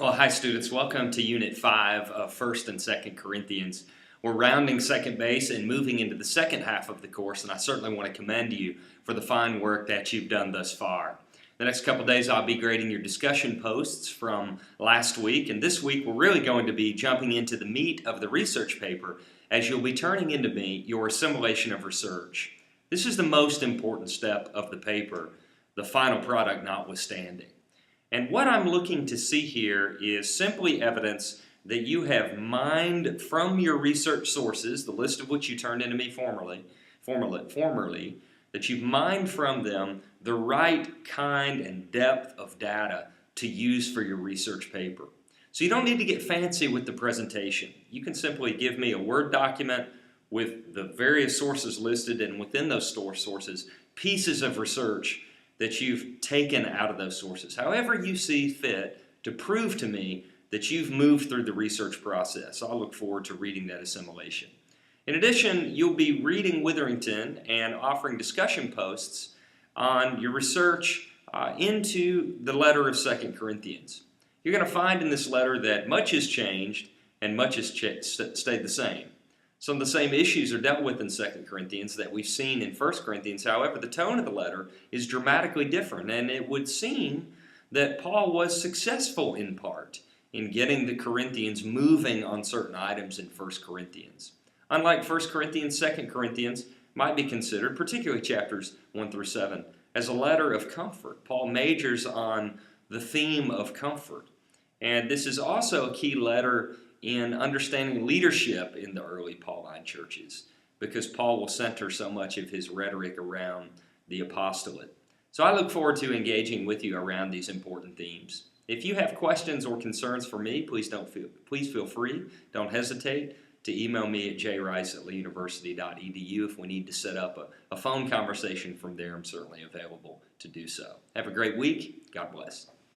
Well, hi students. Welcome to Unit 5 of 1st and 2nd Corinthians. We're rounding second base and moving into the second half of the course, and I certainly want to commend you for the fine work that you've done thus far. The next couple days I'll be grading your discussion posts from last week, and this week we're really going to be jumping into the meat of the research paper as you'll be turning into me your assimilation of research. This is the most important step of the paper, the final product notwithstanding. And what I'm looking to see here is simply evidence that you have mined from your research sources, the list of which you turned into me formerly, that you've mined from them the right kind and depth of data to use for your research paper. So you don't need to get fancy with the presentation. You can simply give me a Word document with the various sources listed, and within those sources, pieces of research that you've taken out of those sources, however you see fit, to prove to me that you've moved through the research process. I'll look forward to reading that assimilation. In addition, you'll be reading Witherington and offering discussion posts on your research into the letter of 2 Corinthians. You're going to find in this letter that much has changed and much has stayed the same. Some of the same issues are dealt with in 2 Corinthians that we've seen in 1 Corinthians. However, the tone of the letter is dramatically different, and it would seem that Paul was successful in part in getting the Corinthians moving on certain items in 1 Corinthians. Unlike 1 Corinthians, 2 Corinthians might be considered, particularly chapters 1 through 7, as a letter of comfort. Paul majors on the theme of comfort. And this is also a key letter in understanding leadership in the early Pauline churches, because Paul will center so much of his rhetoric around the apostolate. So I look forward to engaging with you around these important themes. If you have questions or concerns for me, please feel free. Don't hesitate to email me at jrice@leeuniversity.edu. If we need to set up a phone conversation from there, I'm certainly available to do so. Have a great week. God bless.